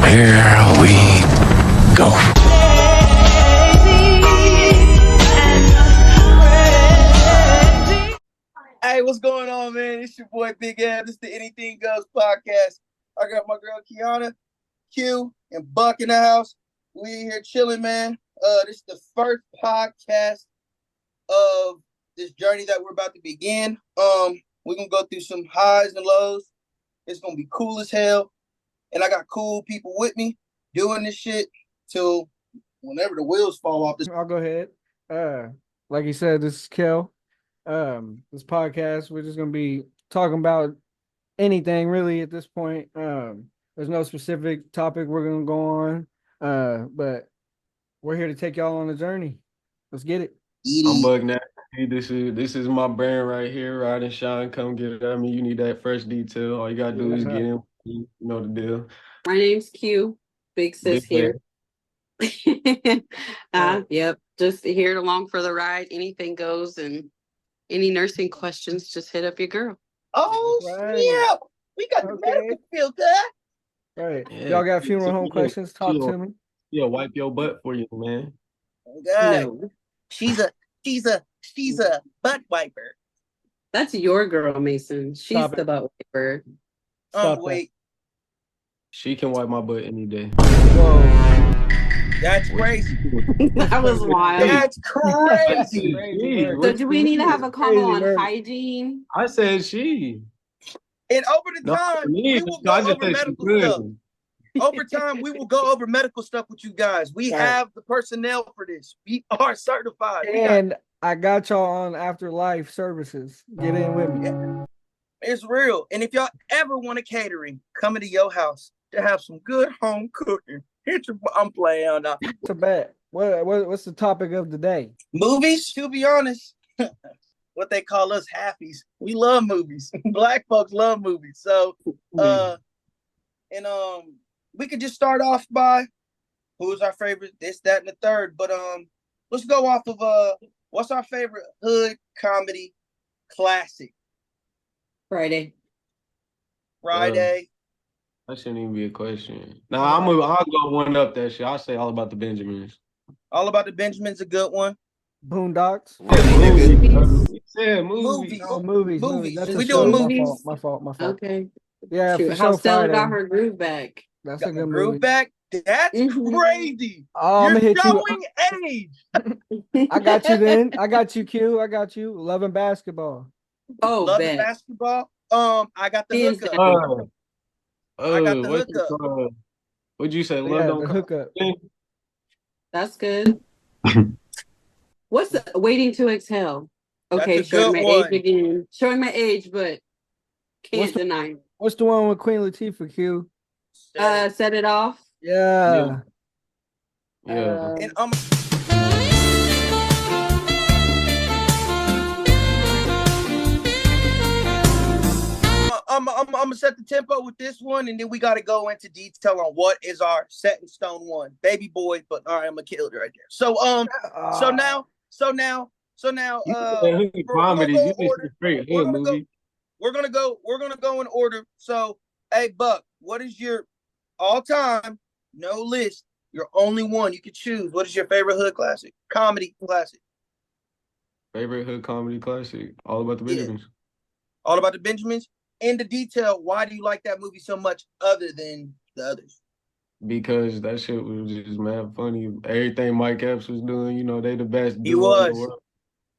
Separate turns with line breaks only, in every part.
here we go.
Hey, what's going on, man? It's your boy Big Ed. This is the Anything Goes podcast. I got my girl Quianna, Q, and Buck in the house. We here chilling, man. This is the first podcast of this journey that we're about to begin. We're gonna go through some highs and lows. It's gonna be cool as hell, and I got cool people with me doing this shit till whenever the wheels fall off.
I'll go ahead. Like you said, this is Kel. This podcast, we're just gonna be talking about anything really at this point. There's no specific topic we're gonna go on. But we're here to take y'all on the journey. Let's get it.
I'm Bug Nasty. This is my brand right here. Ride and shine. Come get it at me. You need that fresh detail. All you gotta do is get in. You know the deal.
My name's Q. Big sis here. Yep. Just here along for the ride. Anything goes, and any nursing questions, just hit up your girl.
Oh, yeah. We got the medical field there.
Right. Yeah. Y'all got funeral home questions? Talk to me.
Yeah, wipe your butt for you, man.
No. She's a butt wiper.
That's your girl, Mason. She's the butt wiper.
Wait.
She can wipe my butt any day.
Whoa.
That's crazy.
That was wild.
That's crazy.
So do we need to have a convo on hygiene?
I said she.
And over the time, we will go over medical stuff. Over time, we will go over medical stuff with you guys. We have the personnel for this. We are certified.
And I got y'all on Afterlife Services. Get in with me.
It's real. And if y'all ever want a catering, coming to your house to have some good home cooking. I'm playing now.
It's a bet. What's the topic of the day?
Movies, to be honest. What they call us halfies. We love movies. Black folks love movies. So we could just start off by who's our favorite, this, that, and the third. But let's go off of what's our favorite hood comedy classic?
Friday.
That shouldn't even be a question. I'll go one up that shit. I'll say All About the Benjamins.
All About the Benjamins, a good one.
Boondocks.
Movies.
Oh, movies. That's
we doing movies.
My fault.
Okay.
Yeah,
shoot, how Stella got her groove back.
That's a good
groove
movie.
Back. That's crazy.
Oh,
You're showing age.
I got you then. I got you, Q. I got you. Loving Basketball.
Oh,
Loving Basketball. I got the hookup. I got the hookup.
What'd you say?
The hookup.
That's good. What's the Waiting to Exhale? Okay, showing my age again. Showing my age, but can't deny.
What's the one with Queen Latifah, Q?
Set It Off.
Yeah.
And I'm gonna set the tempo with this one, and then we got to go into detail on what is our set in stone one, Baby Boy. But all right, I'm gonna kill it right there. So now, we're gonna go in order. So, hey, Buck, what is your all-time, no list, your only one you could choose? What is your favorite hood classic, comedy classic?
Favorite hood comedy classic, All About the Benjamins.
All About the Benjamins. In the detail, why do you like that movie so much other than the others?
Because that shit was just mad funny. Everything Mike Epps was doing, they the best.
He was.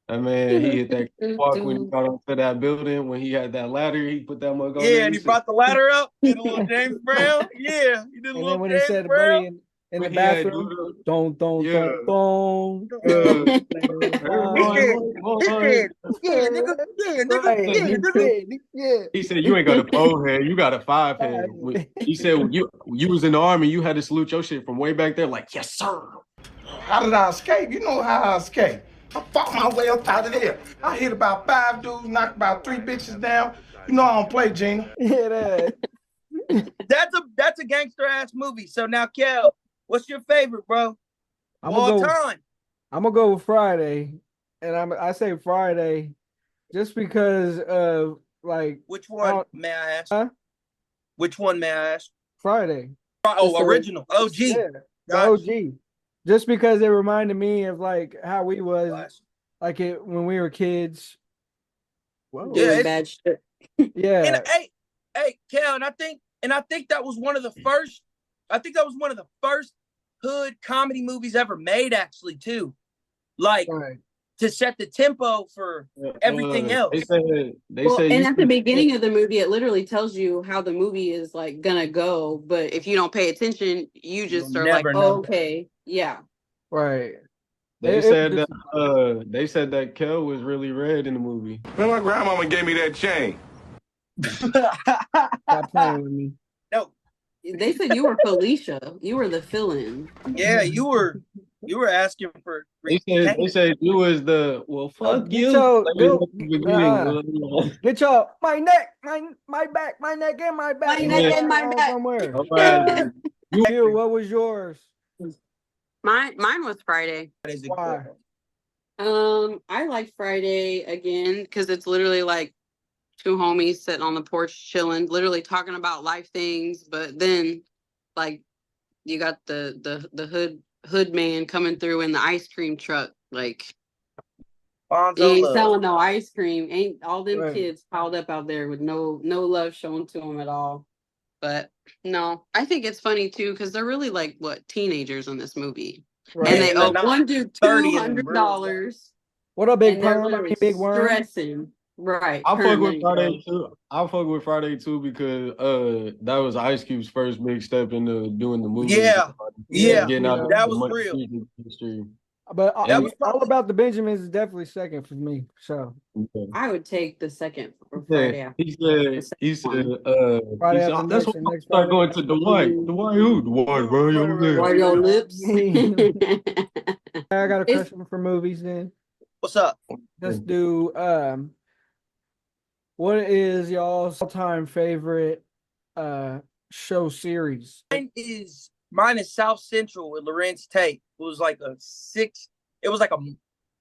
That man, he hit that walk when he got onto that building. When he had that ladder, he put that mug on.
Yeah, and he brought the ladder up. Did a little James Brown. Yeah, he did a little James Brown.
In the bathroom, don't.
He said, "You ain't got a 4 head, you got a 5 head." He said, "You was in the army, you had to salute your shit from way back there." Like, yes, sir.
How did I escape? You know how I escaped. I fought my way up out of there. I hit about 5 dudes, knocked about 3 bitches down. You know I don't play, Gina.
Yeah,
that's a gangster ass movie. So now, Kel, what's your favorite, bro? All time.
I'm gonna go with Friday, and I say Friday, just because of like.
Which one may I ask?
Huh?
Which one may I ask?
Friday.
So,
original OG.
Yeah, the
Gotcha.
OG. Just because it reminded me of like how we was like it when we were kids. Whoa.
doing bad shit.
Yeah.
And hey, Cal, and I think that was one of the first. I think that was one of the first hood comedy movies ever made, actually, too. Like
Right.
to set the tempo for everything else.
They said
and at the beginning of the movie, it literally tells you how the movie is like gonna go. But if you don't pay attention, you just
You'll
are like,
never
oh,
know.
okay, yeah.
Right.
They said that Kel was really red in the movie.
Man, my grandmama gave me that chain.
Stop playing with me.
No.
They said you were Felicia. You were the fill-in.
Yeah, you were asking for.
They said you was the fuck
Get
you.
Get your my neck, my back, my neck and my back.
My neck and my back.
Somewhere.
You,
what was yours?
Mine was Friday.
Why?
I like Friday again because it's literally like two homies sitting on the porch chilling, literally talking about life things. But then, like, you got the hood man coming through in the ice cream truck. Like, he ain't selling no ice cream. Ain't all them kids piled up out there with no love shown to them at all. But no, I think it's funny too because they're really like teenagers in this movie, and they owe one dude $200.
What up, Big Worm? I mean, Big Worm.
Stressing. Right.
I fuck with Friday too. I fuck with Friday too because that was Ice Cube's first big step into doing the movie.
Yeah.
Getting out
that was real.
Industry.
But all about the Benjamins is definitely second for me. So
I would take the second for Friday.
He said,
Friday
that's
after
what I'm start going to Dwight. Dwight who? Dwight, bro.
Why your lips?
I got a question for movies then.
What's up?
Let's do what is y'all's all-time favorite show series?
Mine is South Central with Lorenz Tate. It was like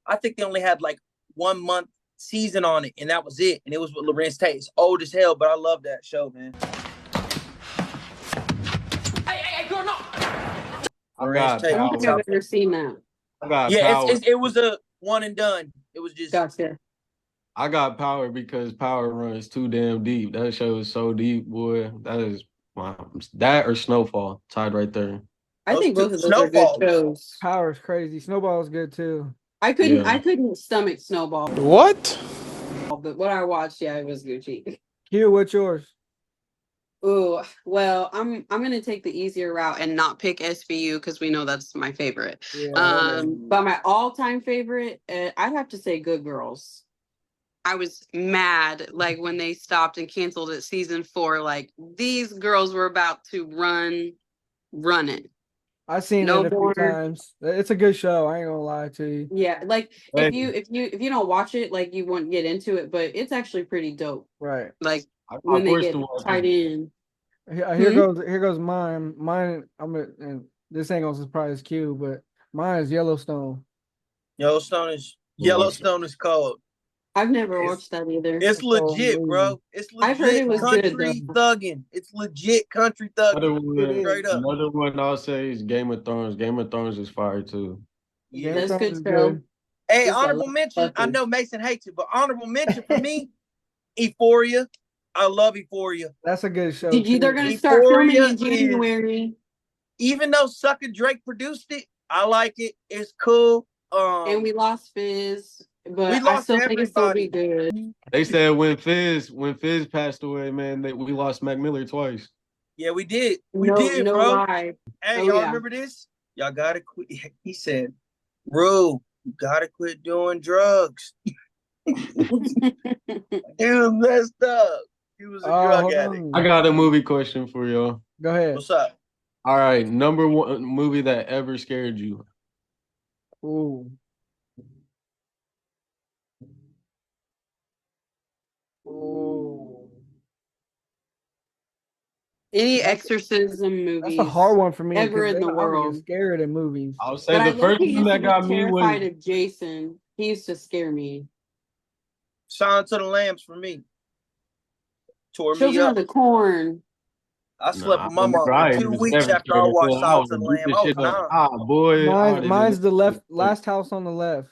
I think they only had like 1 month season on it, and that was it. And it was with Lorenz Tate. It's old as hell, but I love that show, man. Hey, girl, no.
I don't think I've ever seen that.
It was a one and done. It was just
gotcha.
I got Power because Power runs too damn deep. That show is so deep, boy. That is that or Snowfall tied right there.
I think both of those are good shows.
Power's crazy. Snowball's good too.
I couldn't stomach Snowball.
What?
But what I watched, it was Gucci.
Hugh, what's yours?
Oh, well, I'm gonna take the easier route and not pick SVU because we know that's my favorite.
Yeah,
but my all-time favorite, I'd have to say Good Girls. I was mad like when they stopped and canceled at season 4. Like these girls were about to run it.
I've seen it a few times. It's a good show. I ain't gonna lie to you.
Yeah, like if you don't watch it, like you won't get into it, but it's actually pretty dope.
Right.
Like when they get tied in.
Here goes mine. And this ain't gonna surprise Q, but mine is Yellowstone.
Yellowstone is cold.
I've never watched that either.
It's legit, bro. It's legit.
I've heard it was
country
good,
thugging. It's legit country thugging.
Straight up. Another one I'll say is Game of Thrones. Game of Thrones is fire too.
Yeah, that's good show.
Hey, honorable mention. I know Mason hates it, but honorable mention for me, Euphoria. I love Euphoria.
That's a good show.
They're gonna start filming in January.
Even though Sucker Drake produced it, I like it. It's cool.
And we lost Fizz. But I still think it's gonna be good.
They said when Fizz passed away, man, we lost Mac Miller twice.
Yeah, we did. We did,
no
bro.
Lie.
Hey, y'all remember this? Y'all gotta quit. He said, "Bro, you gotta quit doing drugs." He was messed up. He was a drug addict.
I got a movie question for y'all.
Go ahead.
What's up?
All right, number one movie that ever scared you.
Ooh.
Any exorcism movies?
That's a hard one for me.
Ever in the world?
Scared in movies.
I'll say the first one that got me was
terrified of Jason. He used to scare me.
Silence of the Lambs for me.
Children of the Corn.
I slept
Nah,
with my mom for
I
2
was
weeks
never
after I
scared.
watched
I would
Silence of
have
the
beat
Lamb.
the
I was
shit up.
9.
Ah, boy.
Mine's the last house on the left.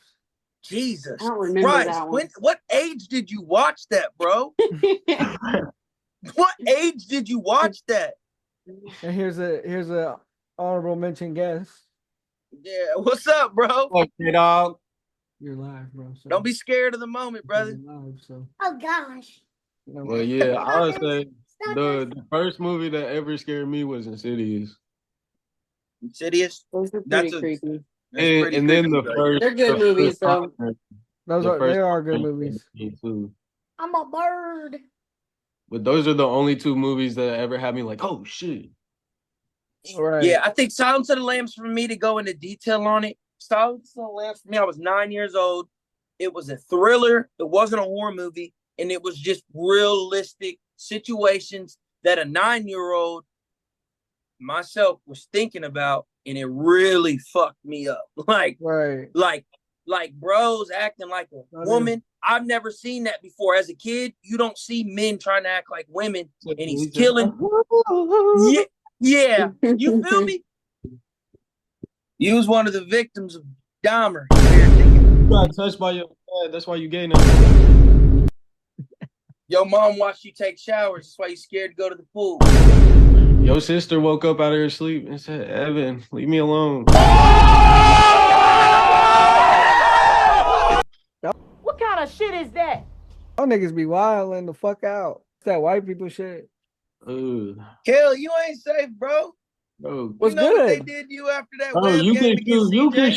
Jesus
I don't remember
Christ.
that one.
What age did you watch that, bro? What age did you watch that?
And here's a honorable mention guest.
Yeah, what's up, bro?
Okay, dog.
You're live, bro. So
Don't be scared of the moment, brother.
you're live, so
Oh gosh.
no.
Well, yeah, I would say the first movie that ever scared me was Insidious.
Insidious?
Those are
That's
pretty creepy.
pretty
And then
creepy,
the
bro.
first,
They're good
the
movies,
first
though.
They are good movies.
too.
I'm a bird.
But those are the only two movies that ever had me like, oh shit.
Right.
Yeah, I think Silence of the Lambs, for me to go into detail on it, Silence of the Lambs, for me, I was 9 years old. It was a thriller. It wasn't a horror movie. And it was just realistic situations that a 9-year-old myself was thinking about. And it really fucked me up.
Right.
Like bros acting like a woman. I've never seen that before. As a kid, you don't see men trying to act like women. And he's killing. Yeah. Yeah, you feel me? You was one of the victims of Dahmer.
You got touched by your dad. That's why you gay now.
Your mom watched you take showers. That's why you scared to go to the pool.
Your sister woke up out of her sleep and said, Evan, leave me alone.
What kind of shit is that?
Y'all niggas be wilding the fuck out. It's that white people shit.
Ugh.
Kel, you ain't safe, bro.
Bro,
What's
you know
good?
what they did to you after that
bro,
web
you
game
can
against
shoot, you can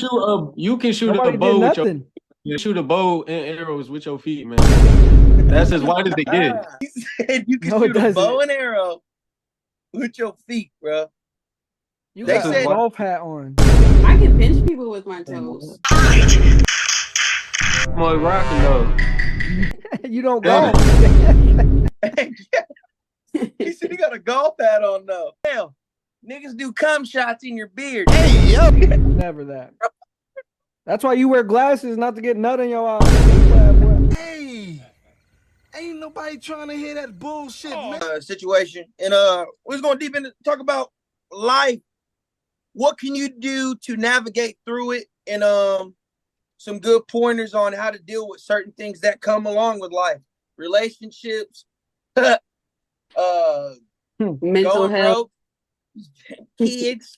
CJ?
shoot a
Nobody
bow
did
with your
nothing.
you shoot a bow and arrows with your feet, man. That's as wide as they get.
He said you can
No, it
shoot a
doesn't.
bow and arrow with your feet, bro.
You
They
got
said-
a golf hat on.
I can pinch people with my toes.
I'm like rocking though.
You don't
Yeah.
golf.
He said he got a golf hat on though. Hell, niggas do cum shots in your beard.
Never that. That's why you wear glasses, not to get nut in your eyes.
Hey, ain't nobody trying to hear that bullshit, man.
Situation. And we're just going deep into talk about life. What can you do to navigate through it? And some good pointers on how to deal with certain things that come along with life. Relationships,
Mental
going
health.
broke, kids,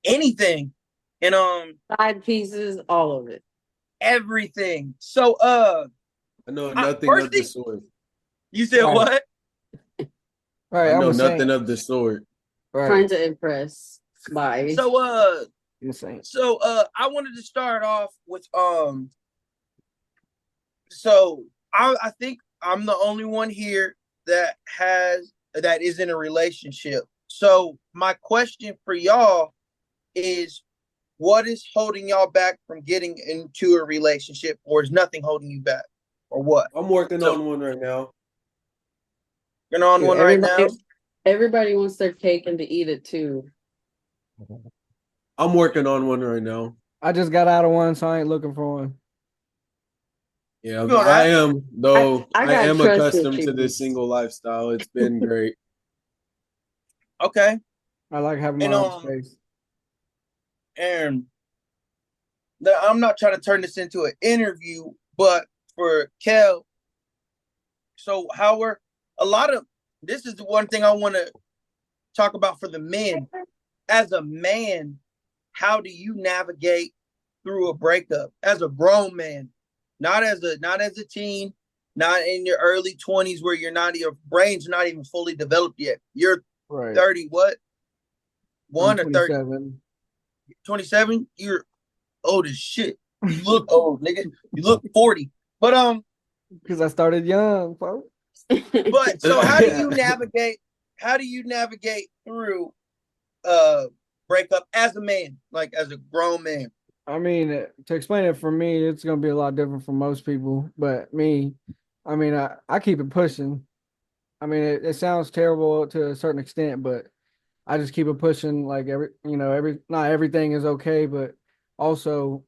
anything. And
Side pieces, all of it.
everything. So
I know nothing
first
of the
thing-
sort.
you said
Right.
what?
Right,
I know
I'm
nothing
saying.
of the sort.
Right.
Trying to impress by.
So
Insane.
So I wanted to start off with so I think I'm the only one here that is in a relationship. So my question for y'all is, what is holding y'all back from getting into a relationship, or is nothing holding you back, or what?
I'm working
So-
on one right now.
You're on one right now.
Everybody wants their cake and to eat it too.
I'm working on one right now.
I just got out of one, so I ain't looking for one.
Yeah,
You know that?
I am though.
I
I
got
am
trust
accustomed to
issues.
this single lifestyle. It's been great.
Okay.
I like having my
And,
own space.
And I'm not trying to turn this into an interview, but for Kel, so this is the one thing I want to talk about for the men. As a man, how do you navigate through a breakup as a grown man? Not as a teen, not in your early 20s where your brain's not even fully developed yet. You're
Right.
30, what? One
I'm
or 30?
27.
27? You're old as shit. You look old, nigga. You look 40. But
Because I started young, folks.
but so how do you navigate through breakup as a man, like as a grown man?
I mean, to explain it for me, it's gonna be a lot different from most people. But me, I mean, I keep it pushing. I mean, it sounds terrible to a certain extent, but I just keep it pushing. Like not everything is okay, but also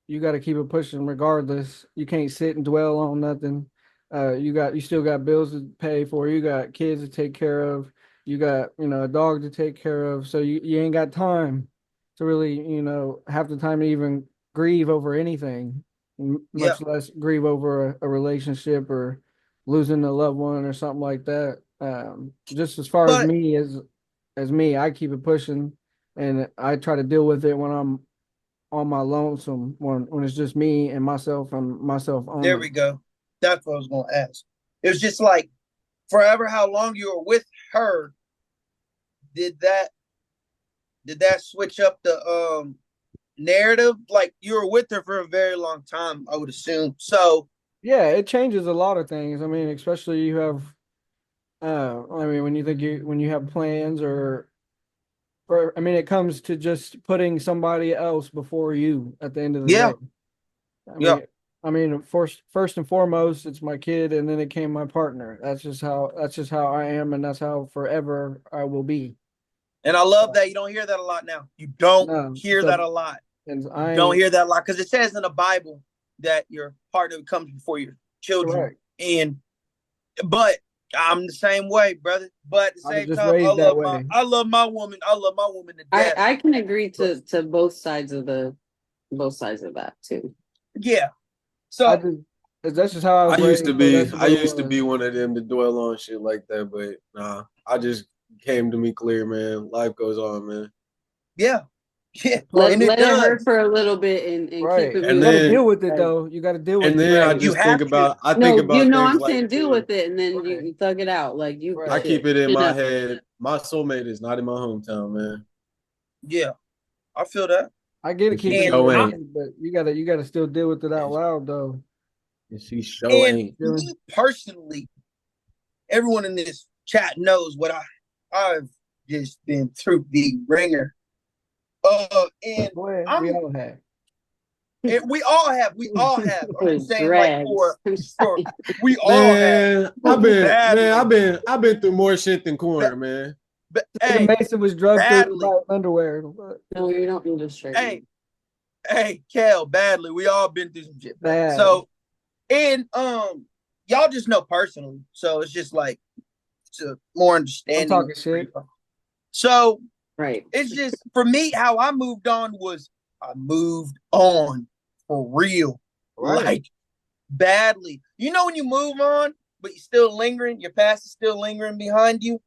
you got to keep it pushing regardless. You can't sit and dwell on nothing. You still got bills to pay for. You got kids to take care of. you got, a dog to take care of. So you ain't got time to really, have the time to even grieve over anything,
Yeah.
much less grieve over a relationship or losing a loved one or something like that. Just as far as
But
me as me, I keep it pushing and I try to deal with it when I'm on my lonesome, when it's just me and myself
there
only.
we go. That's what I was gonna ask. It was just like forever how long you were with her, did that switch up the narrative? Like you were with her for a very long time, I would assume. So
Yeah, it changes a lot of things. I mean, especially you have when when you have plans or I mean it comes to just putting somebody else before you at the end of the
yeah,
day. I
yeah.
mean first and foremost it's my kid and then it came my partner. That's just how I am and that's how forever I will be.
And I love that you don't hear that a lot now. You don't
No,
hear that a lot.
and
You
I
don't
ain't
hear that a lot because it says in the Bible that your partner comes before your children.
correct.
But I'm the same way, brother. But at the
I was
same
just
time,
raised that way.
I love my woman. I love my woman to death.
I can agree to both sides of that too.
Yeah.
I
So
just that's just how I
I
was
used
raised.
to
So
be
that's
I
what it
used to
was.
be one of them to dwell on shit like that, but nah, I just came to me clear, man. Life goes on, man.
yeah. Yeah.
Right.
And it
Let it hurt
does.
for a little bit and keep
Right.
it
You
And
got to
moving.
deal
then
with it
Right.
though. You got to deal with
and
it.
then I
You
just think
have to.
about I think
No,
about things
I'm
like
saying deal with it and then
Right.
you thug it out. Like you
Right.
I keep it in
shit
my
up.
head. My soulmate is not in my hometown, man.
Yeah. I feel that.
I get it
And she
keeping it
And
in
show
your
I'm
ain't.
head, but you gotta still deal with it out loud though.
And she show
and
ain't.
me personally, everyone in this chat knows what I've just been through the ringer. And
Boy, we
I'm
all have.
we all have. I'm just saying, like
Drags.
for we all have
Man, I've
badly,
been through more shit than corner, man.
but
Nigga
hey,
Mason was drugged through
badly,
by underwear. But
No, you don't need to straighten.
hey, Kel, badly. We all been through some shit, man.
bad.
So and y'all just know personally, so it's just like it's a more
I'm
understanding.
talking shit.
So
Right.
it's just for me how I moved on was I moved on for real,
Right.
like badly. You know when you move on, but you're still lingering, your past is still lingering behind you.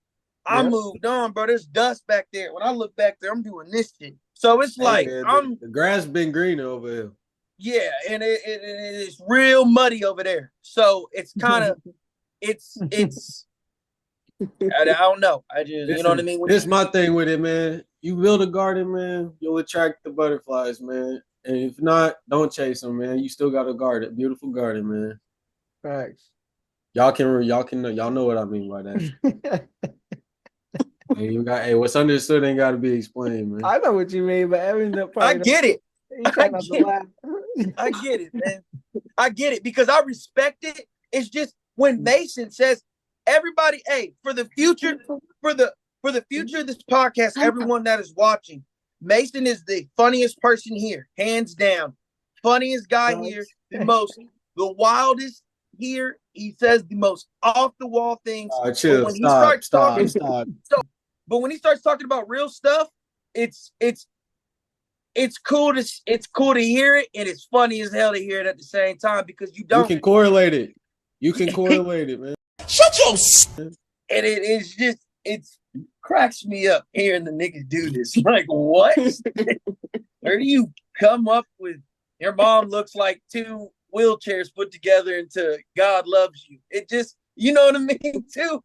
I
Yeah.
moved on, bro. There's dust back there. When I look back there, I'm doing this shit. So it's
Hey,
like
man, the grass been greener over here.
yeah, and it's real muddy over there. So it's kind of it's I don't know. I just you know what I mean.
This my thing with it, man. You build a garden, man, you'll attract the butterflies, man. And if not, don't chase them, man. You still got a garden, beautiful garden, man.
Facts.
Y'all know what I mean by that. Hey, what's understood ain't got to be explained, man.
I know what you mean, but Evan
I get it.
You try not to laugh.
I get it, man. I get it because I respect it. It's just when Mason says everybody, hey, for the future of this podcast, everyone that is watching, Mason is the funniest person here, hands down. Funniest guy here, the wildest here. He says the most off the wall things.
Chill,
But when
stop.
but when he starts talking about real stuff, it's cool to hear it, and it's funny as hell to hear it at the same time because you don't.
You can correlate it. You can correlate it, man.
Shut your.
And it is just cracks me up hearing the niggas do this. Like what? Where do you come up with? Your mom looks like two wheelchairs put together into God loves you. It just you know what I mean too.